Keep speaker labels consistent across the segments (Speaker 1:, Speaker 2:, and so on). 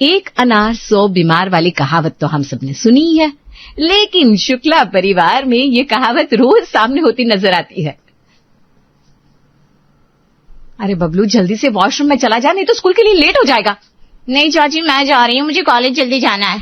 Speaker 1: एक अनार 100 बीमार वाली कहावत तो हम सबने सुनी ही है, लेकिन शुक्ला परिवार में ये कहावत रोज सामने होती नजर आती है। अरे बबलू, जल्दी से वॉशरूम में चला जा, नहीं तो स्कूल के लिए लेट हो जाएगा।
Speaker 2: नहीं चाची, मैं जा रही हूँ, मुझे कॉलेज जल्दी जाना है।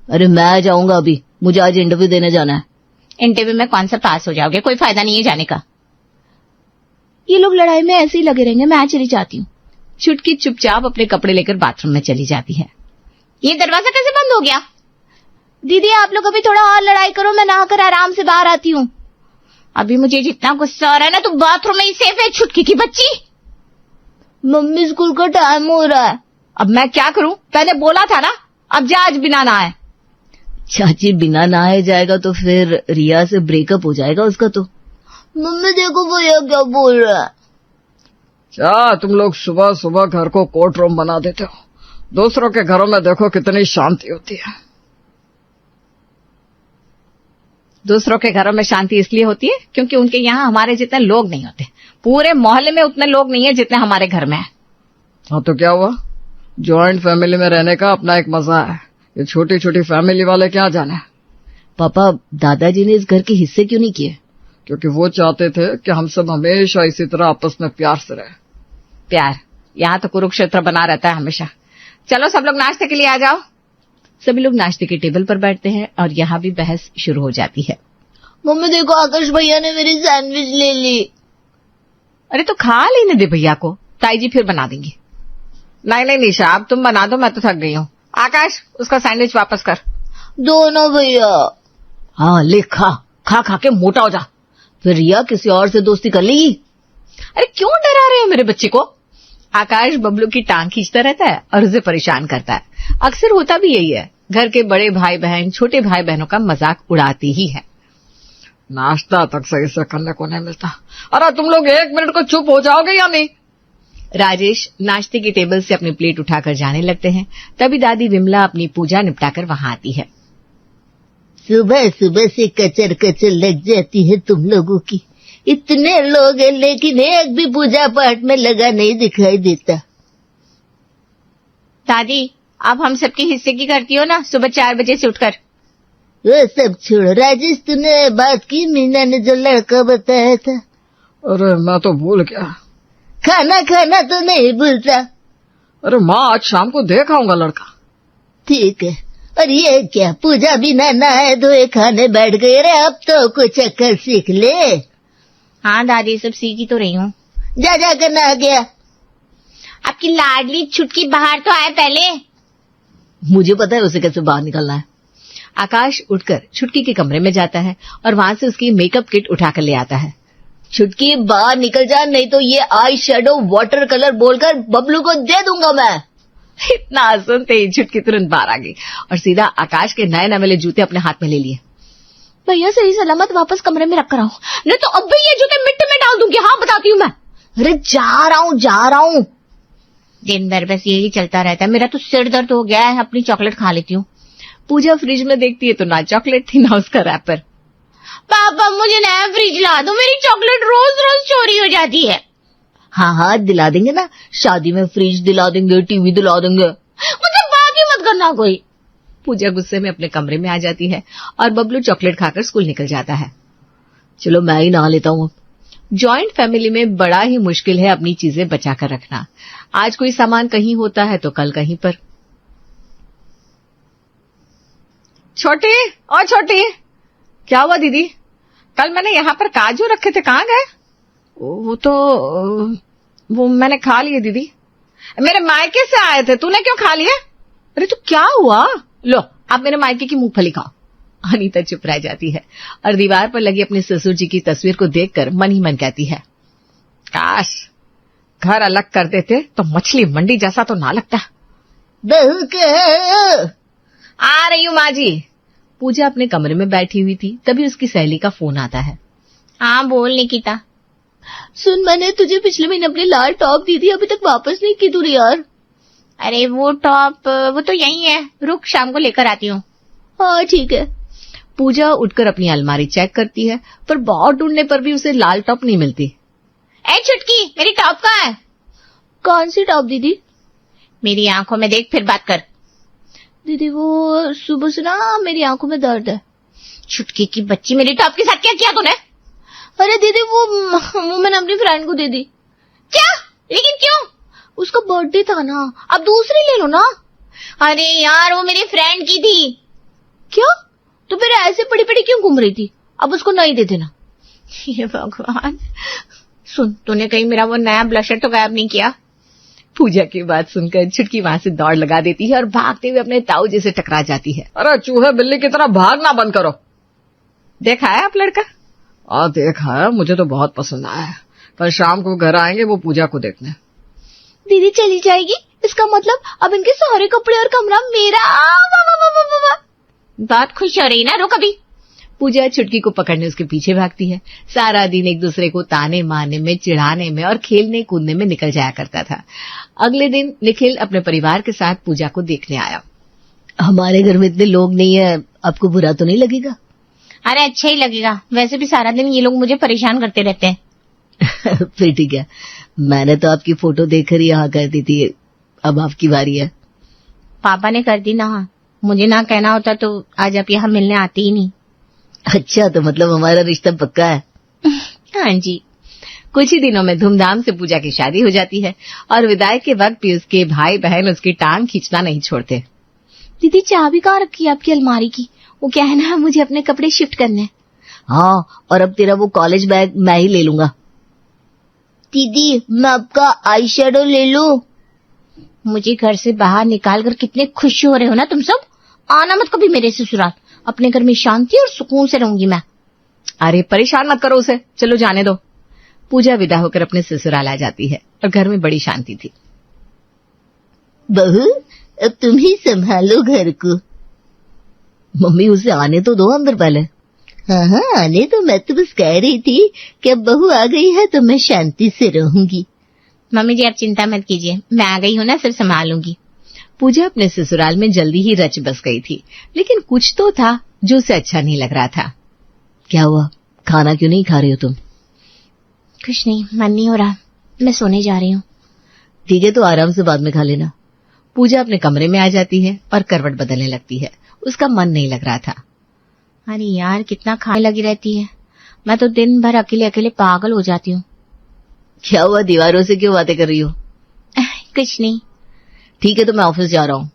Speaker 3: अरे मैं जाऊंगा अभी, मुझे आज इंटरव्यू देने जाना है।
Speaker 2: इंटरव्यू में कौन सा पास हो जाओगे, कोई फायदा नहीं है जाने का।
Speaker 3: ये लोग लड़ाई में ऐसे ही लगे रहेंगे, मैं चली जाती हूँ।
Speaker 1: छुटकी चुपचाप अपने कपड़े लेकर बाथरूम में चली जाती है।
Speaker 2: ये दरवाजा कैसे बंद हो गया?
Speaker 3: दीदी आप लोग अभी थोड़ा और लड़ाई करो, मैं नहाकर आराम से बाहर आती हूँ।
Speaker 2: अभी मुझे जितना गुस्सा आ रहा है ना, तू बाथरूम में ही सेफ है छुटकी की बच्ची।
Speaker 3: मम्मी स्कूल का टाइम हो रहा है।
Speaker 1: अब मैं क्या करूं, मैंने बोला था ना, अब जा आज बिना नहाए।
Speaker 3: चाची बिना नहाए जाएगा तो फिर रिया से ब्रेकअप हो जाएगा उसका तो। मम्मी देखो भैया क्या बोल रहा है।
Speaker 4: क्या तुम लोग सुबह सुबह घर को कोर्ट रूम बना देते हो? दूसरों के घरों में देखो कितनी शांति होती है।
Speaker 1: दूसरों के घरों में शांति इसलिए होती है क्योंकि उनके यहाँ हमारे जितने लोग नहीं होते। पूरे मोहल्ले में उतने लोग नहीं है जितने हमारे घर में है।
Speaker 4: हाँ तो क्या हुआ, जॉइंट फैमिली में रहने का अपना एक मजा है, ये छोटी छोटी फैमिली वाले क्या जाने।
Speaker 3: पापा दादाजी ने इस घर के हिस्से क्यों नहीं किए?
Speaker 4: क्योंकि वो चाहते थे कि हम सब हमेशा इसी तरह आपस में प्यार से रहे।
Speaker 1: प्यार? यहाँ तो कुरुक्षेत्र बना रहता है हमेशा। चलो सब लोग नाश्ते के लिए आ जाओ। सभी लोग नाश्ते के टेबल पर बैठते हैं और यहाँ भी बहस शुरू हो जाती है।
Speaker 3: मम्मी देखो आकाश भैया ने मेरी सैंडविच ले ली।
Speaker 1: अरे तो खा लेने दे भैया को, ताई जी फिर बना देंगी। नहीं नहीं निशा, अब तुम बना दो, मैं तो थक गई हूँ। आकाश उसका सैंडविच वापस कर।
Speaker 3: दोनों भैया। हाँ ले खा, खा खा के मोटा हो जा, फिर रिया किसी और से दोस्ती कर लेगी।
Speaker 1: अरे क्यों डरा रहे हो मेरे बच्चे को? आकाश बबलू की टांग खींचता रहता है और उसे परेशान करता है। अक्सर होता भी यही है, घर के बड़े भाई बहन छोटे भाई बहनों का मजाक उड़ाते ही है।
Speaker 4: नाश्ता तक सही से करने को नहीं मिलता। अरे तुम लोग 1 मिनट को चुप हो जाओगे या नहीं?
Speaker 1: राजेश नाश्ते की टेबल से अपनी प्लेट उठाकर जाने लगते हैं। तभी दादी विमला अपनी पूजा निपटाकर वहां आती है।
Speaker 3: सुबह सुबह से कचर कचर लग जाती है तुम लोगों की। इतने लोग हैं लेकिन एक भी पूजा पाठ में लगा नहीं दिखाई देता।
Speaker 2: दादी आप हम सबके हिस्से की करती हो ना, सुबह 4 बजे से उठकर।
Speaker 3: वो सब छोड़ो, राजेश तूने बात की मीना ने जो लड़का बताया था?
Speaker 4: अरे मैं तो भूल गया।
Speaker 3: खाना खाना तो नहीं भूलता?
Speaker 4: अरे माँ आज शाम को देख आऊंगा लड़का।
Speaker 3: ठीक है। और ये क्या पूजा बिना नहाए धोए खाने बैठ गए? अरे अब तो कुछ अक्ल सीख ले।
Speaker 2: हाँ दादी सब सीख ही तो रही हूँ।
Speaker 3: जा जाकर नहा गया।
Speaker 2: आपकी लाडली छुटकी बाहर तो आए पहले।
Speaker 3: मुझे पता है उसे कैसे बाहर निकलना है।
Speaker 1: आकाश उठकर छुटकी के कमरे में जाता है और वहां से उसकी मेकअप किट उठाकर ले आता है।
Speaker 3: छुटकी बाहर निकल जा, नहीं तो ये आई शेडो वाटर कलर बोलकर बबलू को दे दूंगा मैं।
Speaker 1: इतना सुनते ही छुटकी तुरंत बाहर आ गई और सीधा आकाश के नए नवेले जूते अपने हाथ में ले लिए।
Speaker 3: भैया सही सलामत वापस कमरे में रख कर आऊं,
Speaker 1: नहीं तो अब भी ये जूते मिट्टी में डाल दूंगी। हाँ बताती हूँ मैं।
Speaker 3: अरे जा रहा हूँ।
Speaker 2: दिन भर बस यही चलता रहता है, मेरा तो सिर दर्द हो गया है, अपनी चॉकलेट खा लेती हूँ।
Speaker 1: पूजा फ्रिज में देखती है तो ना चॉकलेट थी ना उसका रैपर।
Speaker 2: पापा मुझे नया फ्रिज ला दो, मेरी चॉकलेट रोज रोज चोरी हो जाती है।
Speaker 3: हाँ दिला देंगे ना, शादी में फ्रिज दिला देंगे, टीवी दिला देंगे।
Speaker 2: मुझे बात ही मत करना कोई।
Speaker 1: पूजा गुस्से में अपने कमरे में आ जाती है और बबलू चॉकलेट खाकर स्कूल निकल जाता है।
Speaker 3: चलो मैं ही नहा लेता हूँ।
Speaker 1: जॉइंट फैमिली में बड़ा ही मुश्किल है अपनी चीजें बचाकर रखना। आज कोई सामान कहीं होता है तो कल कहीं पर। छोटी और छोटी, क्या हुआ दीदी? कल मैंने यहाँ पर काजू रखे थे, कहाँ गए? वो मैंने खा लिए दीदी। मेरे मायके से आए थे, तूने क्यों खा लिए? अरे तो क्या हुआ? लो आप मेरे मायके की मूंगफली खाओ। अनीता चुप रह जाती है और दीवार पर लगी अपने ससुर जी की तस्वीर को देखकर मन ही मन कहती है, काश घर अलग कर देते तो मछली मंडी जैसा तो ना लगता।
Speaker 3: बहू के
Speaker 1: आ रही हूँ माँ जी। पूजा अपने कमरे में बैठी हुई थी, तभी उसकी सहेली का फोन आता है।
Speaker 2: हाँ बोल निकिता।
Speaker 3: सुन, मैंने तुझे पिछले महीने अपनी लाल टॉप दी थी, अभी तक वापस नहीं की तू यार।
Speaker 2: अरे वो टॉप वो तो यही है, रुक शाम को लेकर आती हूँ।
Speaker 3: हाँ ठीक है।
Speaker 1: पूजा उठकर अपनी अलमारी चेक करती है पर बहुत ढूंढने पर भी उसे लाल टॉप नहीं मिलती।
Speaker 2: ए छुटकी, मेरी टॉप कहाँ है?
Speaker 3: कौन सी टॉप दीदी?
Speaker 2: मेरी आंखों में देख फिर बात कर। दीदी वो सुबह से ना मेरी आंखों में दर्द है।
Speaker 1: छुटकी की बच्ची, मेरी टॉप के साथ क्या किया तूने?
Speaker 2: अरे दीदी वो मैंने अपनी फ्रेंड को दे दी।
Speaker 1: क्या? लेकिन क्यों?
Speaker 2: उसका बर्थडे था ना, अब दूसरी ले लो ना।
Speaker 1: अरे यार, वो मेरी फ्रेंड की थी।
Speaker 2: क्या? तो फिर ऐसे पड़ी पड़ी क्यों घूम रही थी? अब उसको नहीं दे देना।
Speaker 1: ये भगवान। सुन, तूने कहीं मेरा वो नया ब्लशर तो गायब नहीं किया? पूजा की बात सुनकर छुटकी वहां से दौड़ लगा देती है और भागते हुए अपने ताऊ जी से टकरा जाती है।
Speaker 4: अरे चूहे बिल्ली की तरह भागना बंद करो।
Speaker 1: देखा है आप लड़का?
Speaker 4: देखा है, मुझे तो बहुत पसंद आया है। कल शाम को घर आएंगे वो पूजा को देखने।
Speaker 2: दीदी चली जाएगी, इसका मतलब अब इनके सारे कपड़े और कमरा मेरा।
Speaker 1: बात खुश हो रही ना, रुक अभी। पूजा छुटकी को पकड़ने उसके पीछे भागती है। सारा दिन एक दूसरे को ताने मारने में, चिढ़ाने में और खेलने कूदने में निकल जाया करता था। अगले दिन निखिल अपने परिवार के साथ पूजा को देखने आया।
Speaker 3: हमारे घर में इतने लोग नहीं है, आपको बुरा तो नहीं लगेगा?
Speaker 1: अरे अच्छा ही लगेगा, वैसे भी सारा दिन ये लोग मुझे परेशान करते रहते हैं।
Speaker 3: फिर ठीक है, मैंने तो आपकी फोटो देखकर ही यहाँ कर दी थी, अब आपकी बारी है।
Speaker 1: पापा ने कर दी ना, मुझे ना कहना होता तो आज आप यहाँ मिलने आते ही नहीं।
Speaker 3: अच्छा, तो मतलब हमारा रिश्ता पक्का है?
Speaker 1: हाँ जी। कुछ ही दिनों में धूमधाम से पूजा की शादी हो जाती है और विदाई के वक्त भी उसके भाई बहन उसकी टांग खींचना नहीं छोड़ते।
Speaker 2: दीदी चाबी कहाँ रखी है आपकी अलमारी की? वो क्या है ना, मुझे अपने कपड़े शिफ्ट करने हैं।
Speaker 3: हाँ, और अब तेरा वो कॉलेज बैग मैं ही ले लूंगा। दीदी मैं आपका आई शेडो ले लूं?
Speaker 1: मुझे घर से बाहर निकाल कर कितने खुश हो रहे हो ना तुम सब। आना मत कभी मेरे ससुराल, अपने घर में शांति और सुकून से रहूंगी मैं। अरे परेशान मत करो उसे, चलो जाने दो। पूजा विदा होकर अपने ससुराल आ जाती है और घर में बड़ी शांति थी।
Speaker 3: बहू अब तुम ही संभालो घर को। मम्मी उसे आने तो दो अंदर पहले। हाँ हाँ आने तो, मैं तो बस कह रही थी कि अब बहू आ गई है तो मैं शांति से रहूंगी।
Speaker 1: मम्मी जी आप चिंता मत कीजिए, मैं आ गई हूँ ना, सिर्फ संभालूंगी। पूजा अपने ससुराल में जल्दी ही रच बस गई थी, लेकिन कुछ तो था जो उसे अच्छा नहीं लग रहा था।
Speaker 3: क्या हुआ, खाना क्यों नहीं खा रही हो तुम?
Speaker 1: कुछ नहीं, मन नहीं हो रहा, मैं सोने जा रही हूँ।
Speaker 3: ठीक है, तो आराम से बाद में खा लेना।
Speaker 1: पूजा अपने कमरे में आ जाती है और करवट बदलने लगती है। उसका मन नहीं लग रहा था। अरे यार कितना खाने लगी रहती है, मैं तो दिन भर अकेले अकेले पागल हो जाती हूँ।
Speaker 3: क्या हुआ, दीवारों से क्यों बातें कर रही हो?
Speaker 1: कुछ नहीं।
Speaker 3: ठीक है, तो मैं ऑफिस जा रहा हूँ।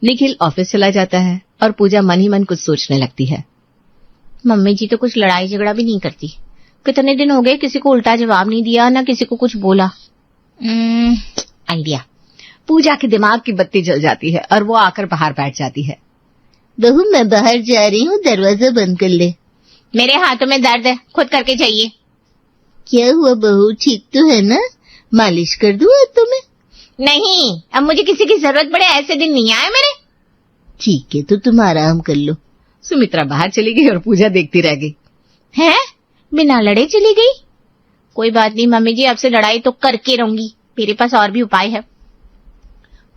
Speaker 1: निखिल ऑफिस चला जाता है और पूजा मन ही मन कुछ सोचने लगती है। मम्मी जी तो कुछ लड़ाई झगड़ा भी नहीं करती। कितने दिन हो गए किसी को उल्टा जवाब नहीं दिया, ना किसी को कुछ बोला। आइडिया। पूजा के दिमाग की बत्ती जल जाती है और वो आकर बाहर बैठ जाती है।
Speaker 3: बहू मैं बाहर जा रही हूँ, दरवाजा बंद कर ले।
Speaker 1: मेरे हाथों में दर्द है, खुद करके चाहिए।
Speaker 3: क्या हुआ बहू, ठीक तो है ना? मालिश कर दूं अब तुम्हें?
Speaker 1: नहीं, अब मुझे किसी की जरूरत पड़े ऐसे दिन नहीं आए मेरे।
Speaker 3: ठीक है, तो तुम आराम कर लो।
Speaker 1: सुमित्रा बाहर चली गई और पूजा देखती रह गई। हैं? बिना लड़े चली गई? कोई बात नहीं मम्मी जी, आपसे लड़ाई तो करके रहूंगी, मेरे पास और भी उपाय है।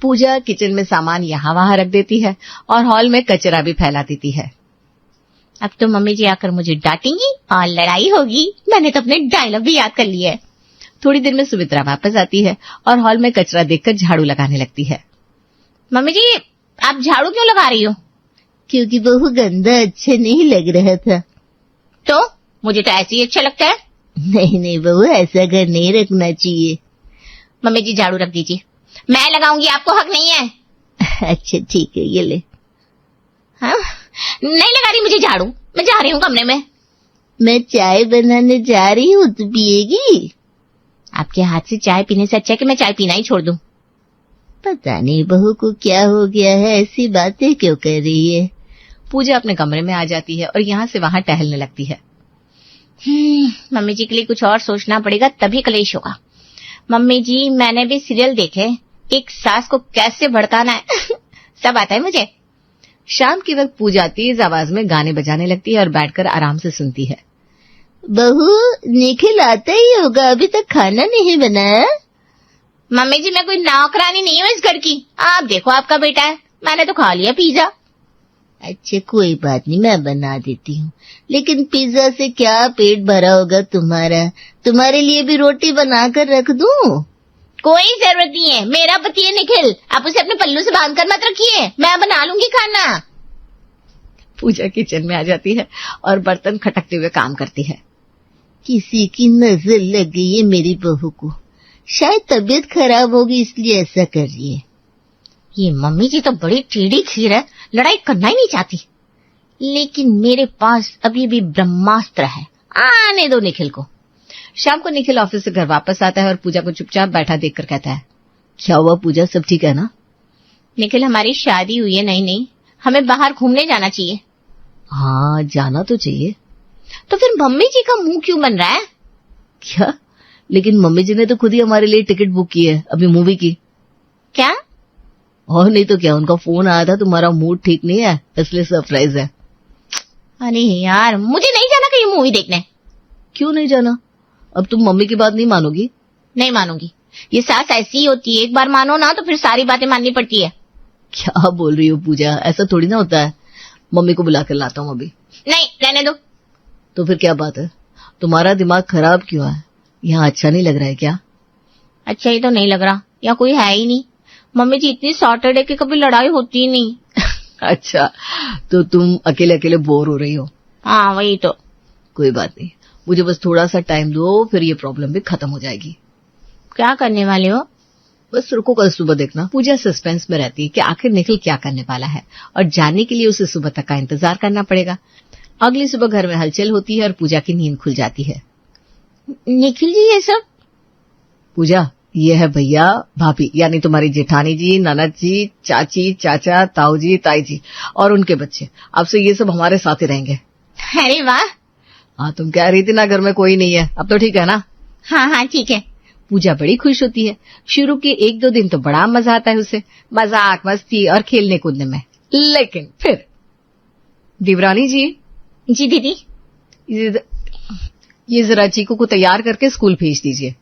Speaker 1: पूजा किचन में सामान यहाँ वहां रख देती है और हॉल में कचरा भी फैला देती है। अब तो मम्मी जी आकर मुझे डांटेंगी और लड़ाई होगी। मैंने तो अपने डायलॉग भी याद कर लिए है। थोड़ी देर में सुमित्रा वापस आती है और हॉल में कचरा देखकर झाड़ू लगाने लगती है। मम्मी जी आप झाड़ू क्यों लगा रही हो?
Speaker 3: क्योंकि बहू गंदा अच्छा नहीं लग रहा था।
Speaker 1: तो मुझे तो ऐसे ही अच्छा लगता है।
Speaker 3: नहीं नहीं बहू, ऐसा घर नहीं रखना चाहिए।
Speaker 1: मम्मी जी झाड़ू रख दीजिए, मैं लगाऊंगी, आपको हक नहीं है।
Speaker 3: अच्छा ठीक है, ये ले।
Speaker 1: हाँ? नहीं लगा रही मुझे झाड़ू, मैं जा रही हूँ कमरे में।
Speaker 3: मैं चाय बनाने जा रही हूँ, तू पिएगी?
Speaker 1: आपके हाथ से चाय पीने से अच्छा है कि मैं चाय पीना ही छोड़ दूं।
Speaker 3: पता नहीं बहू को क्या हो गया है, ऐसी बातें क्यों कर रही है।
Speaker 1: पूजा अपने कमरे में आ जाती है और यहाँ से वहां टहलने लगती है। मम्मी जी के लिए कुछ और सोचना पड़ेगा, तभी कलेश होगा। मम्मी जी मैंने भी सीरियल देखे, एक सास को कैसे भड़काना है सब आता है मुझे। शाम के वक्त पूजा तेज आवाज में गाने बजाने लगती है और बैठकर आराम से सुनती है।
Speaker 3: बहू निखिल आता ही होगा, अभी तक खाना नहीं बनाया?
Speaker 1: मम्मी जी मैं कोई नौकरानी नहीं हूँ इस घर की, आप देखो आपका बेटा है, मैंने तो खा लिया पिज्जा।
Speaker 3: अच्छा कोई बात नहीं, मैं बना देती हूँ, लेकिन पिज्जा से क्या पेट भरा होगा तुम्हारा? तुम्हारे लिए भी रोटी बना कर रख दूं?
Speaker 2: कोई जरूरत नहीं है, मेरा पति है निखिल, आप उसे अपने पल्लू से बांध कर मत रखिए, मैं बना लूंगी खाना।
Speaker 1: पूजा किचन में आ जाती है और बर्तन खटकते हुए काम करती है।
Speaker 3: किसी की नजर लग गई है मेरी बहू को, शायद तबीयत खराब होगी इसलिए ऐसा कर रही है।
Speaker 2: ये मम्मी जी तो बड़ी टेढ़ी खीर है, लड़ाई करना ही नहीं चाहती। लेकिन मेरे पास अभी भी ब्रह्मास्त्र है, आने दो निखिल को।
Speaker 1: शाम को निखिल ऑफिस से घर वापस आता है और पूजा को चुपचाप बैठा देखकर कहता है, क्या हुआ पूजा, सब ठीक है ना?
Speaker 2: निखिल, हमारी शादी हुई है नई नई, हमें बाहर घूमने जाना चाहिए।
Speaker 1: हाँ, जाना तो चाहिए।
Speaker 2: तो फिर मम्मी जी का मुंह क्यों बन रहा है?
Speaker 1: क्या? लेकिन मम्मी जी ने तो खुद ही हमारे लिए टिकट बुक की है अभी मूवी की।
Speaker 2: क्या?
Speaker 1: और नहीं तो क्या, उनका फोन आया था तुम्हारा मूड ठीक नहीं है इसलिए सरप्राइज है।
Speaker 2: अरे यार, मुझे नहीं जाना कहीं मूवी देखने।
Speaker 1: क्यों नहीं जाना? अब तुम मम्मी की बात नहीं मानोगी?
Speaker 2: नहीं मानूंगी, ये सास ऐसी ही होती है, एक बार मानो ना तो फिर सारी बातें माननी पड़ती है।
Speaker 1: क्या बोल रही हो पूजा, ऐसा थोड़ी ना होता है। मम्मी को बुला कर लाता हूँ अभी।
Speaker 2: नहीं, रहने दो।
Speaker 1: तो फिर क्या बात है, तुम्हारा दिमाग खराब क्यों है? यहाँ अच्छा नहीं लग रहा है क्या?
Speaker 2: अच्छा ही तो नहीं लग रहा, यहाँ कोई है ही नहीं। मम्मी जी इतनी सॉर्टेड है कि कभी लड़ाई होती ही नहीं।
Speaker 1: अच्छा, तो तुम अकेले अकेले बोर हो रही हो?
Speaker 2: हाँ वही तो।
Speaker 1: कोई बात नहीं, मुझे बस थोड़ा सा टाइम दो, फिर ये प्रॉब्लम भी खत्म हो जाएगी।
Speaker 2: क्या करने वाले हो?
Speaker 1: बस रुको, कल सुबह देखना। पूजा सस्पेंस में रहती है कि आखिर निखिल क्या करने वाला है, और जानने के लिए उसे सुबह तक का इंतजार करना पड़ेगा। अगली सुबह घर में हलचल होती है और पूजा की नींद खुल जाती है।
Speaker 2: निखिल जी, ये सब?
Speaker 1: पूजा, ये है भैया भाभी, यानी तुम्हारी जेठानी जी, ननद जी, चाची, चाचा, ताऊ जी, ताई जी और उनके बच्चे। अब से ये सब हमारे साथ ही रहेंगे।
Speaker 2: अरे वाह।
Speaker 1: हाँ, तुम कह रही थी ना घर में कोई नहीं है, अब तो ठीक है ना?
Speaker 2: हाँ हाँ ठीक है।
Speaker 1: पूजा बड़ी खुश होती है। शुरू के 1-2 दिन तो बड़ा मजा आता है उसे, मजाक मस्ती और खेलने कूदने में। लेकिन फिर देवरानी जी।
Speaker 2: जी दीदी।
Speaker 1: ये जरा चीकू को तैयार करके स्कूल भेज दीजिए,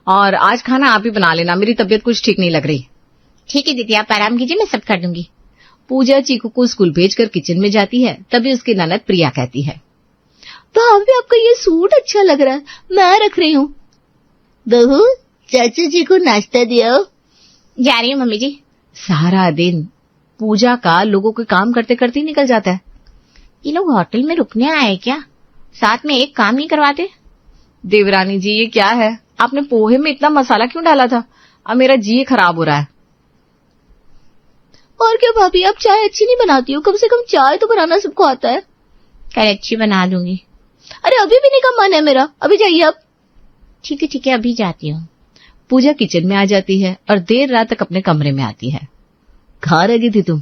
Speaker 1: और आज खाना आप ही बना लेना, मेरी तबीयत कुछ ठीक नहीं लग रही।
Speaker 2: ठीक है दीदी, आप आराम कीजिए, मैं सब कर दूंगी।
Speaker 1: पूजा चीकू को स्कूल भेजकर किचन में जाती है, तभी उसकी ननद प्रिया कहती है, भाभी आपका ये सूट अच्छा लग रहा है, मैं रख रही हूँ।
Speaker 3: बहू, चाचू जी को नाश्ता दिया।
Speaker 2: जा रही हूँ मम्मी जी।
Speaker 1: सारा दिन पूजा का लोगों के काम करते करते ही निकल जाता है।
Speaker 2: ये लोग होटल में रुकने आए क्या? साथ में एक काम नहीं करवाते?
Speaker 1: देवरानी जी, ये क्या है, आपने पोहे में इतना मसाला क्यों डाला था? अब मेरा जी खराब हो रहा है। और क्या भाभी, आप चाय अच्छी नहीं बनाती हो, कम से कम चाय तो बनाना सबको आता है।
Speaker 2: कल अच्छी बना दूंगी।
Speaker 1: अरे अभी भी नहीं का मन है मेरा, अभी जाइए आप।
Speaker 2: ठीक है, अभी जाती हूँ।
Speaker 1: पूजा किचन में आ जाती है और देर रात तक अपने कमरे में आती है। कहाँ रह गई थी तुम?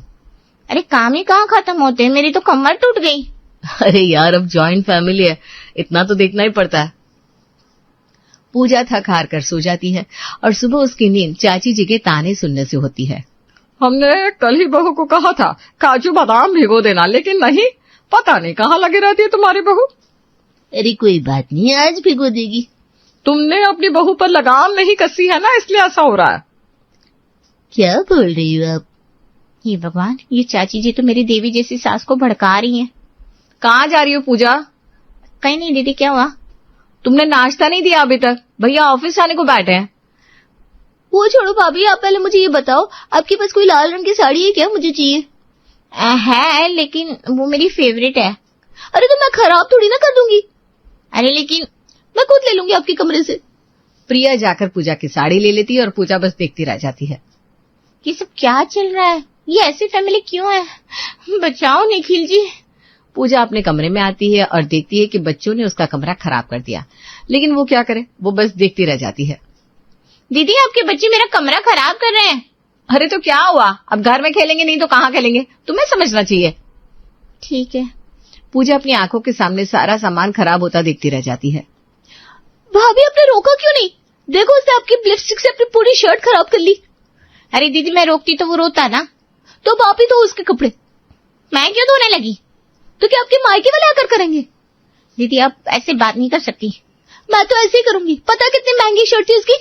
Speaker 2: अरे काम ही कहाँ खत्म होते हैं, मेरी तो कमर टूट गई।
Speaker 1: अरे यार, अब जॉइंट फैमिली है, इतना तो देखना ही पड़ता है। पूजा थक हार कर सो जाती है और सुबह उसकी नींद चाची जी के ताने सुनने से होती है।
Speaker 4: हमने कल ही बहू को कहा था काजू बादाम भिगो देना, लेकिन नहीं, पता नहीं कहाँ लगी रहती है तुम्हारी बहू।
Speaker 3: अरे कोई बात नहीं, आज भिगो देगी।
Speaker 4: तुमने अपनी बहू पर लगाम नहीं कसी है ना, इसलिए ऐसा हो रहा है।
Speaker 3: क्या बोल रही हो आप?
Speaker 2: ये भगवान, ये चाची जी तो मेरी देवी जैसी सास को भड़का रही हैं।
Speaker 1: कहाँ जा रही हो पूजा?
Speaker 2: कहीं नहीं दीदी, क्या हुआ?
Speaker 1: तुमने नाश्ता नहीं दिया अभी तक, भैया ऑफिस आने को बैठे हैं।
Speaker 3: वो छोड़ो भाभी, आप पहले मुझे ये बताओ, आपके पास कोई लाल रंग की साड़ी है क्या? मुझे चाहिए।
Speaker 2: है, लेकिन वो मेरी फेवरेट है।
Speaker 3: अरे तो मैं खराब थोड़ी ना कर दूंगी।
Speaker 2: अरे लेकिन
Speaker 3: मैं खुद ले लूंगी आपके कमरे से।
Speaker 1: प्रिया जाकर पूजा की साड़ी ले लेती है और पूजा बस देखती रह जाती है।
Speaker 2: ये सब क्या चल रहा है? ये ऐसी फैमिली क्यों है? बचाओ निखिल जी।
Speaker 1: पूजा अपने कमरे में आती है और देखती है कि बच्चों ने उसका कमरा खराब कर दिया, लेकिन वो क्या करे, वो बस देखती रह जाती है।
Speaker 2: दीदी, आपके बच्चे मेरा कमरा खराब कर रहे हैं।
Speaker 1: अरे तो क्या हुआ, अब घर में खेलेंगे नहीं तो कहाँ खेलेंगे, तुम्हें समझना चाहिए।
Speaker 2: ठीक है।
Speaker 1: पूजा अपनी आंखों के सामने सारा सामान खराब होता देखती रह जाती है।
Speaker 3: भाभी, आपने रोका क्यों नहीं? देखो, उसने आपकी लिपस्टिक से अपनी पूरी शर्ट खराब कर ली।
Speaker 2: अरे दीदी, मैं रोकती तो वो रोता ना।
Speaker 3: तो आप ही धो उसके कपड़े।
Speaker 2: मैं क्यों धोने लगी?
Speaker 3: तो क्या आपके मायके वाले आकर करेंगे?
Speaker 2: दीदी, आप ऐसे बात नहीं कर सकती।
Speaker 3: मैं तो ऐसे ही करूंगी। पता कितनी महंगी शर्ट थी उसकी?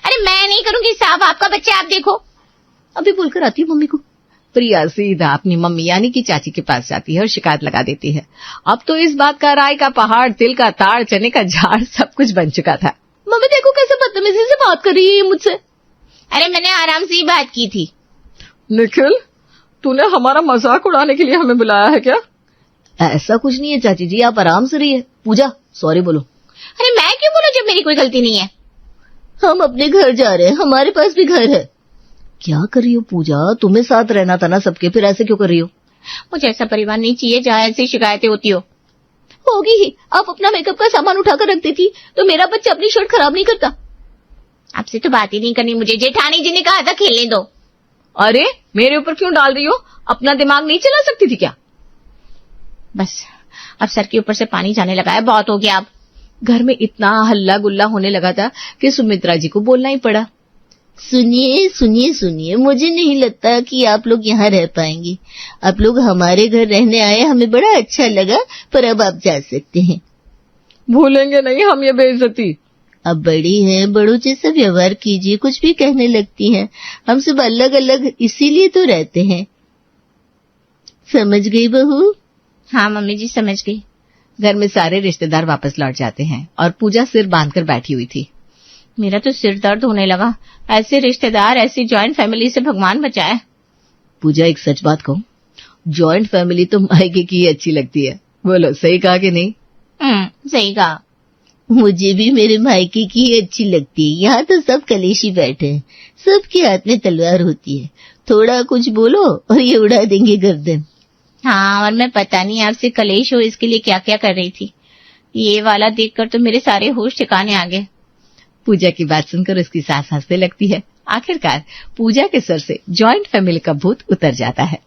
Speaker 2: अरे मैं नहीं करूंगी साहब, आपका बच्चा आप देखो।
Speaker 3: अभी बोलकर आती है मम्मी को।
Speaker 1: प्रिया सीधा अपनी मम्मी यानी कि चाची के पास जाती है और शिकायत लगा देती है। अब तो इस बात का राय का पहाड़, तिल का ताड़, चने का झाड़ सब कुछ बन चुका था।
Speaker 3: मम्मी देखो कैसे बदतमीजी से बात कर रही है ये मुझसे।
Speaker 2: अरे मैंने आराम से ही बात की थी।
Speaker 4: निखिल, तूने हमारा मजाक उड़ाने के लिए हमें बुलाया है क्या?
Speaker 3: ऐसा कुछ नहीं है चाची जी, आप आराम से रहिए। पूजा सॉरी बोलो।
Speaker 2: अरे मैं क्यों बोलूं जब मेरी कोई गलती नहीं है?
Speaker 3: हम अपने घर जा रहे हैं, हमारे पास भी घर है। क्या कर रही हो पूजा, तुम्हें साथ रहना था ना सबके, फिर ऐसे क्यों कर रही हो?
Speaker 2: मुझे ऐसा परिवार नहीं चाहिए जहाँ ऐसी शिकायतें होती हो।
Speaker 3: होगी ही, आप अपना मेकअप का सामान उठाकर रख देती तो मेरा बच्चा अपनी शर्ट खराब नहीं करता।
Speaker 2: आपसे तो बात ही नहीं करनी मुझे, जेठानी जी ने कहा था खेलने दो।
Speaker 1: अरे मेरे ऊपर क्यों डाल रही हो? अपना दिमाग नहीं चला सकती थी क्या?
Speaker 2: बस अब सर के ऊपर से पानी जाने लगा है, बहुत हो गया अब।
Speaker 1: घर में इतना हल्ला गुल्ला होने लगा था कि सुमित्रा जी को बोलना ही पड़ा।
Speaker 3: सुनिए सुनिए सुनिए, मुझे नहीं लगता कि आप लोग यहाँ रह पाएंगे। आप लोग हमारे घर रहने आए, हमें बड़ा अच्छा लगा, पर अब आप जा सकते हैं।
Speaker 4: भूलेंगे नहीं हम ये बेइज्जती।
Speaker 3: अब बड़ी हैं, बड़ों जैसा व्यवहार कीजिए, कुछ भी कहने लगती हैं। हम सब अलग अलग इसीलिए तो रहते हैं। समझ गई बहू?
Speaker 2: हाँ मम्मी जी समझ गई।
Speaker 1: घर में सारे रिश्तेदार वापस लौट जाते हैं और पूजा सिर बांधकर बैठी हुई थी।
Speaker 2: मेरा तो सिर दर्द होने लगा। ऐसे रिश्तेदार, ऐसी जॉइंट फैमिली से भगवान बचाए।
Speaker 3: पूजा एक सच बात कहूं,
Speaker 1: जॉइंट फैमिली तो मायके की ही अच्छी लगती है। बोलो सही कहा कि नहीं?
Speaker 2: सही कहा।
Speaker 3: मुझे भी मेरे मायके की ही अच्छी लगती है। यहाँ तो सब कलेशी बैठे हैं, सबके हाथ में तलवार होती है। थोड़ा कुछ बोलो और ये उड़ा देंगे गर्दन।
Speaker 2: हाँ, और मैं पता नहीं आपसे कलेश हो इसके लिए क्या क्या कर रही थी। ये वाला देखकर तो मेरे सारे होश ठिकाने आ गए।
Speaker 1: पूजा की बात सुनकर उसकी सास हंसने लगती है। आखिरकार पूजा के सर से जॉइंट फैमिली का भूत उतर जाता है।